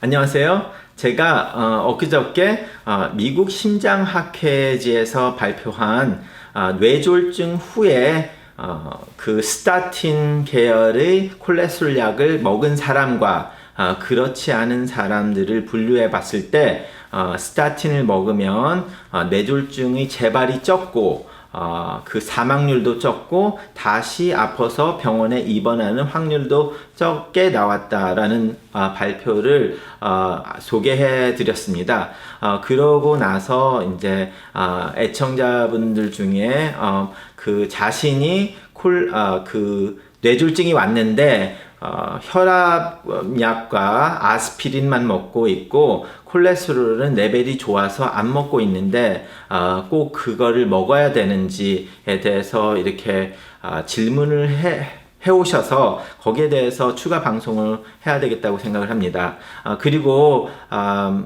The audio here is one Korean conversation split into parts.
안녕하세요. 제가 엊그저께 미국 심장학회지에서 발표한 뇌졸중 후에 그 스타틴 계열의 콜레스테롤 약을 먹은 사람과 그렇지 않은 사람들을 분류해 봤을 때 스타틴을 먹으면 뇌졸중의 재발이 적고 그 사망률도 적고 다시 아파서 병원에 입원하는 확률도 적게 나왔다라는 발표를 소개해 드렸습니다. 그러고 나서 이제 애청자분들 중에 그 자신이 그 뇌졸중이 왔는데 혈압약과 아스피린만 먹고 있고 콜레스테롤은 레벨이 좋아서 안 먹고 있는데 꼭 그거를 먹어야 되는지에 대해서 이렇게 질문을 해오셔서 거기에 대해서 추가 방송을 해야 되겠다고 생각을 합니다. 그리고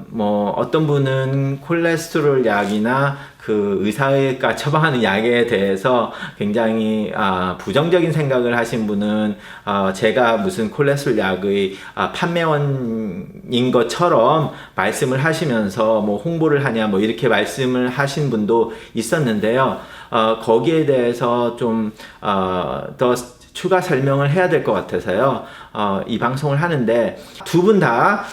뭐 어떤 분은 콜레스테롤 약이나 그 의사가 처방하는 약에 대해서 굉장히 부정적인 생각을 하신 분은 제가 무슨 콜레스테롤 약의 판매원인 것처럼 말씀을 하시면서 뭐 홍보를 하냐 뭐 이렇게 말씀을 하신 분도 있었는데요. 거기에 대해서 좀 더 추가 설명을 해야 될 것 같아서요. 이 방송을 하는데 두 분 다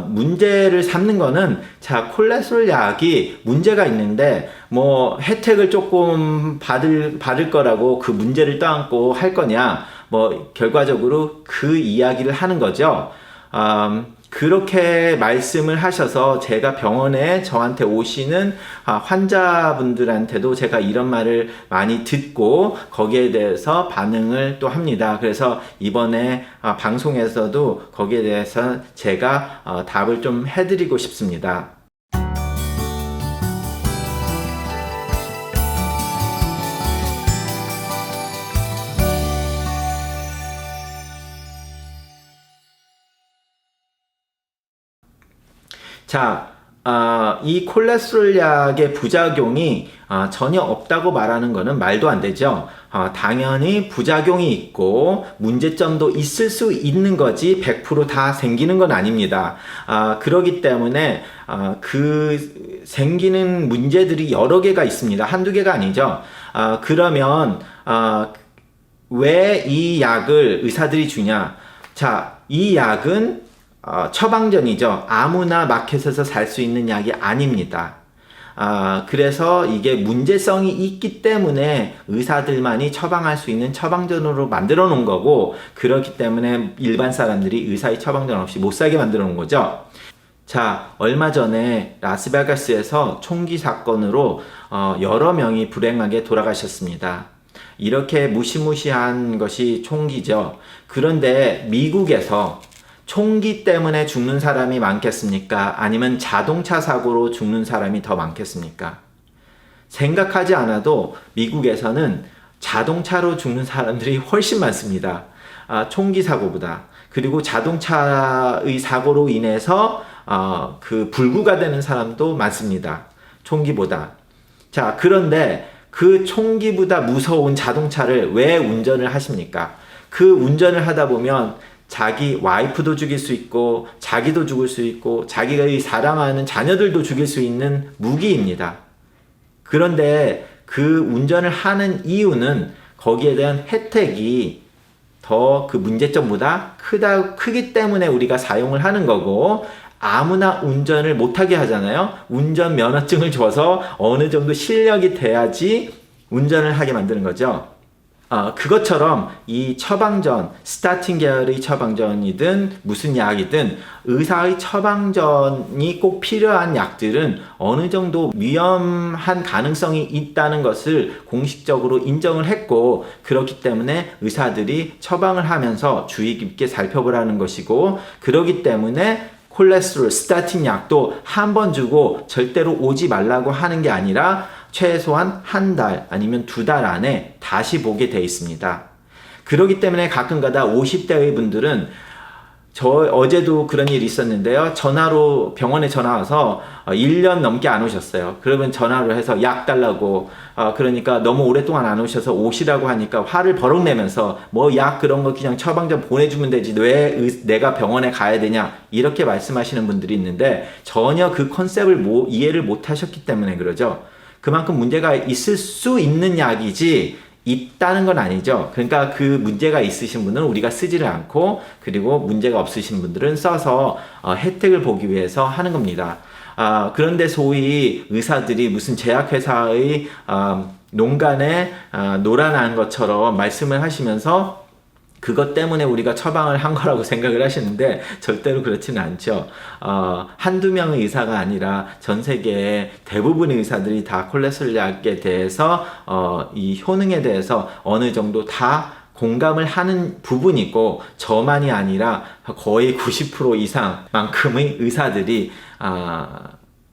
문제를 삼는 거는 자 콜레스테롤 약이 문제가 있는데 뭐 혜택을 조금 받을 거라고 그 문제를 떠안고 할 거냐 뭐 결과적으로 그 이야기를 하는 거죠. 그렇게 말씀을 하셔서 제가 병원에 저한테 오시는 환자분들한테도 제가 이런 말을 많이 듣고 거기에 대해서 반응을 또 합니다. 그래서 이번에 방송에서도 거기에 대해서 제가 답을 좀 해드리고 싶습니다. 자, 이 콜레스테롤 약의 부작용이 전혀 없다고 말하는 것은 말도 안 되죠. 당연히 부작용이 있고 문제점도 있을 수 있는 거지 100% 다 생기는 건 아닙니다. 그렇기 때문에 그 생기는 문제들이 여러 개가 있습니다. 한두 개가 아니죠. 그러면 왜 이 약을 의사들이 주냐? 자, 이 약은 처방전이죠. 아무나 마켓에서 살 수 있는 약이 아닙니다. 그래서 이게 문제성이 있기 때문에 의사들만이 처방할 수 있는 처방전으로 만들어 놓은 거고, 그렇기 때문에 일반 사람들이 의사의 처방전 없이 못 사게 만들어 놓은 거죠. 자, 얼마 전에 라스베가스에서 총기 사건으로 여러 명이 불행하게 돌아가셨습니다. 이렇게 무시무시한 것이 총기죠. 그런데 미국에서 총기 때문에 죽는 사람이 많겠습니까? 아니면 자동차 사고로 죽는 사람이 더 많겠습니까? 생각하지 않아도 미국에서는 자동차로 죽는 사람들이 훨씬 많습니다. 총기 사고보다. 그리고 자동차의 사고로 인해서 그 불구가 되는 사람도 많습니다. 총기보다. 자, 그런데 그 총기보다 무서운 자동차를 왜 운전을 하십니까? 그 운전을 하다 보면 자기 와이프도 죽일 수 있고 자기도 죽을 수 있고 자기가 사랑하는 자녀들도 죽일 수 있는 무기입니다. 그런데 그 운전을 하는 이유는 거기에 대한 혜택이 더 그 문제점보다 크기 때문에 우리가 사용을 하는 거고, 아무나 운전을 못하게 하잖아요. 운전 면허증을 줘서 어느 정도 실력이 돼야지 운전을 하게 만드는 거죠. 그것처럼 이 처방전, 스타틴 계열의 처방전이든 무슨 약이든 의사의 처방전이 꼭 필요한 약들은 어느 정도 위험한 가능성이 있다는 것을 공식적으로 인정을 했고, 그렇기 때문에 의사들이 처방을 하면서 주의 깊게 살펴보라는 것이고, 그렇기 때문에 콜레스테롤, 스타틴 약도 한 번 주고 절대로 오지 말라고 하는 게 아니라 최소한 한 달 아니면 2달 안에 다시 보게 돼 있습니다. 그렇기 때문에 가끔가다 50대의 분들은 어제도 그런 일이 있었는데요. 전화로 병원에 전화 와서 1년 넘게 안 오셨어요. 그러면 전화로 해서 약 달라고 그러니까 너무 오랫동안 안 오셔서 오시라고 하니까 화를 버럭 내면서 뭐 약 그런 거 그냥 처방전 보내주면 되지 왜 내가 병원에 가야 되냐 이렇게 말씀하시는 분들이 있는데 전혀 그 컨셉을 이해를 못 하셨기 때문에 그러죠. 그만큼 문제가 있을 수 있는 약이지 있다는 건 아니죠. 그러니까 그 문제가 있으신 분은 우리가 쓰지를 않고 그리고 문제가 없으신 분들은 써서 혜택을 보기 위해서 하는 겁니다. 그런데 소위 의사들이 무슨 제약회사의 농간에 노란한 것처럼 말씀을 하시면서 그것 때문에 우리가 처방을 한 거라고 생각을 하시는데 절대로 그렇지는 않죠. 한두 명의 의사가 아니라 전 세계의 대부분의 의사들이 다 콜레스테롤 약에 대해서 이 효능에 대해서 어느 정도 다 공감을 하는 부분이고 저만이 아니라 거의 90% 이상만큼의 의사들이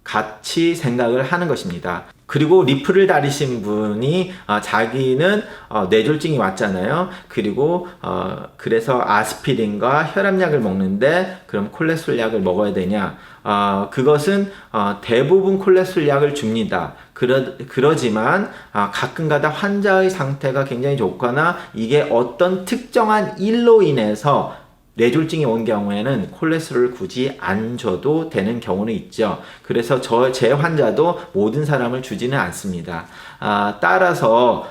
같이 생각을 하는 것입니다. 그리고 리프를 다리신 분이 자기는 뇌졸중이 왔잖아요. 그리고 그래서 아스피린과 혈압약을 먹는데 그럼 콜레스테롤 약을 먹어야 되냐? 그것은 대부분 콜레스테롤 약을 줍니다. 그러지만 가끔가다 환자의 상태가 굉장히 좋거나 이게 어떤 특정한 일로 인해서 뇌졸중이 온 경우에는 콜레스테롤을 굳이 안 줘도 되는 경우는 있죠. 그래서 제 환자도 모든 사람을 주지는 않습니다. 따라서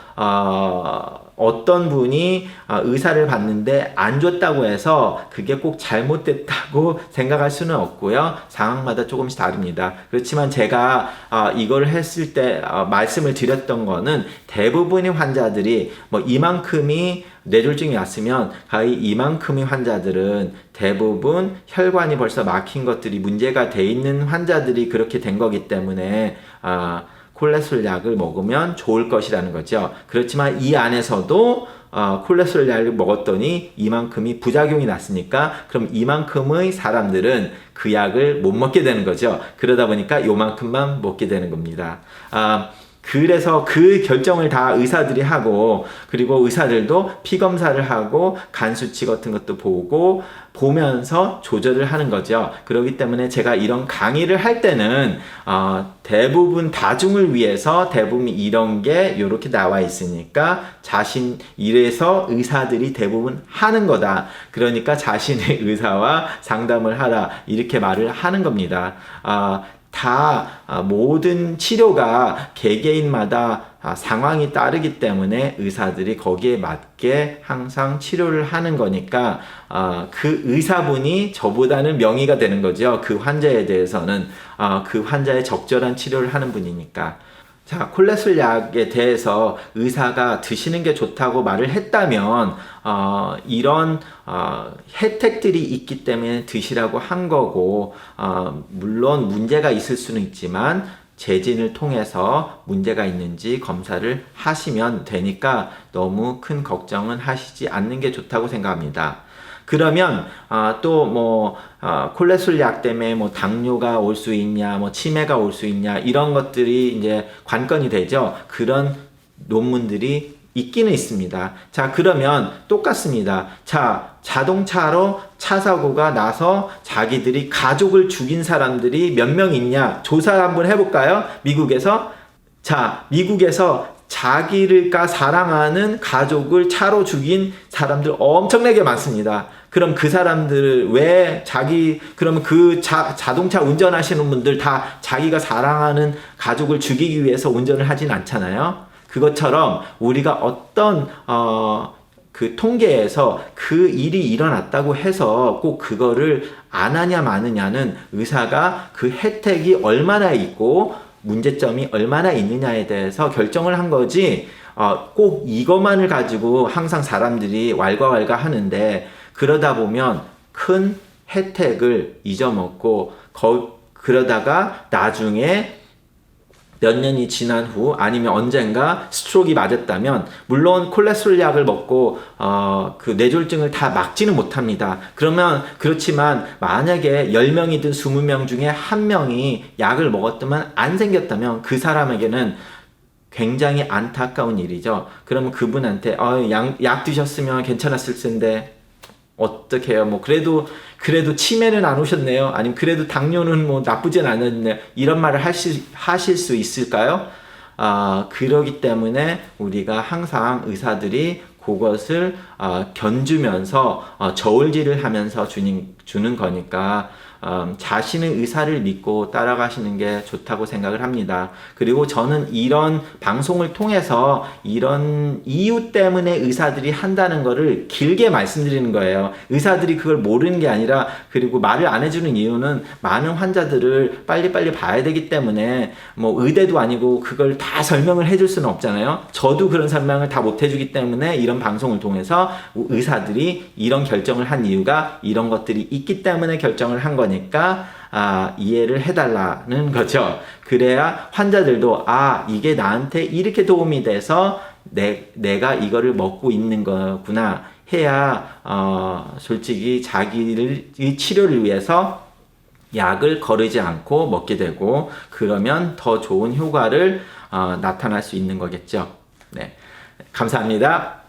어떤 분이 의사를 봤는데 안 줬다고 해서 그게 꼭 잘못됐다고 생각할 수는 없고요. 상황마다 조금씩 다릅니다. 그렇지만 제가 이걸 했을 때 말씀을 드렸던 거는 대부분의 환자들이 뭐 이만큼이 뇌졸중이 왔으면 거의 이만큼의 환자들은 대부분 혈관이 벌써 막힌 것들이 문제가 돼 있는 환자들이 그렇게 된 거기 때문에 콜레스테롤 약을 먹으면 좋을 것이라는 거죠. 그렇지만 이 안에서도 콜레스테롤 약을 먹었더니 이만큼이 부작용이 났으니까 그럼 이만큼의 사람들은 그 약을 못 먹게 되는 거죠. 그러다 보니까 요만큼만 먹게 되는 겁니다. 그래서 그 결정을 다 의사들이 하고 그리고 의사들도 피 검사를 하고 간 수치 같은 것도 보면서 조절을 하는 거죠. 그렇기 때문에 제가 이런 강의를 할 때는 대부분 다중을 위해서 대부분 이런 게 이렇게 나와 있으니까 이래서 의사들이 대부분 하는 거다. 그러니까 자신의 의사와 상담을 하라 이렇게 말을 하는 겁니다. 모든 치료가 개개인마다 상황이 따르기 때문에 의사들이 거기에 맞게 항상 치료를 하는 거니까 그 의사분이 저보다는 명의가 되는 거죠. 그 환자에 대해서는 그 환자의 적절한 치료를 하는 분이니까. 자, 콜레스테롤 약에 대해서 의사가 드시는 게 좋다고 말을 했다면 이런 혜택들이 있기 때문에 드시라고 한 거고 물론 문제가 있을 수는 있지만 제진을 통해서 문제가 있는지 검사를 하시면 되니까 너무 큰 걱정은 하시지 않는 게 좋다고 생각합니다. 그러면 또 콜레스테롤 약 때문에 뭐 당뇨가 올 수 있냐, 뭐 치매가 올 수 있냐 이런 것들이 이제 관건이 되죠. 그런 논문들이 있기는 있습니다. 자, 그러면 똑같습니다. 자, 자동차로 차 사고가 나서 자기들이 가족을 죽인 사람들이 몇 명 있냐 조사 한번 해볼까요? 미국에서 자기가 사랑하는 가족을 차로 죽인 사람들 엄청나게 많습니다. 그럼 그 사람들 그러면 그 자동차 운전하시는 분들 다 자기가 사랑하는 가족을 죽이기 위해서 운전을 하진 않잖아요. 그것처럼 우리가 어떤 그 통계에서 그 일이 일어났다고 해서 꼭 그거를 안 하냐 마느냐는 의사가 그 혜택이 얼마나 있고 문제점이 얼마나 있느냐에 대해서 결정을 한 거지 꼭 이것만을 가지고 항상 사람들이 왈가왈가 하는데 그러다 보면 큰 혜택을 잊어먹고 그러다가 나중에 몇 년이 지난 후 아니면 언젠가 스트로크가 맞았다면 물론 콜레스테롤 약을 먹고 그 뇌졸중을 다 막지는 못합니다. 그렇지만 만약에 10명이든 20명 중에 1명이 약을 먹었더만 안 생겼다면 그 사람에게는 굉장히 안타까운 일이죠. 그러면 그분한테 약 드셨으면 괜찮았을 텐데 어떻게 해요? 뭐 그래도 치매는 안 오셨네요. 아니면 그래도 당뇨는 뭐 나쁘진 않았네요. 이런 말을 하실 수 있을까요? 그러기 때문에 우리가 항상 의사들이 그것을 견주면서 저울질을 하면서 주는 거니까 자신의 의사를 믿고 따라가시는 게 좋다고 생각을 합니다. 그리고 저는 이런 방송을 통해서 이런 이유 때문에 의사들이 한다는 거를 길게 말씀드리는 거예요. 의사들이 그걸 모르는 게 아니라, 그리고 말을 안 해주는 이유는 많은 환자들을 빨리빨리 봐야 되기 때문에, 뭐 의대도 아니고 그걸 다 설명을 해줄 수는 없잖아요. 저도 그런 설명을 다 못 해주기 때문에 이런 방송을 통해서 의사들이 이런 결정을 한 이유가 이런 것들이 있기 때문에 결정을 한 거니까 이해를 해달라는 거죠. 그래야 환자들도 이게 나한테 이렇게 도움이 돼서 내가 이거를 먹고 있는 거구나 해야 솔직히 자기의 치료를 위해서 약을 거르지 않고 먹게 되고, 그러면 더 좋은 효과를 나타날 수 있는 거겠죠. 네, 감사합니다.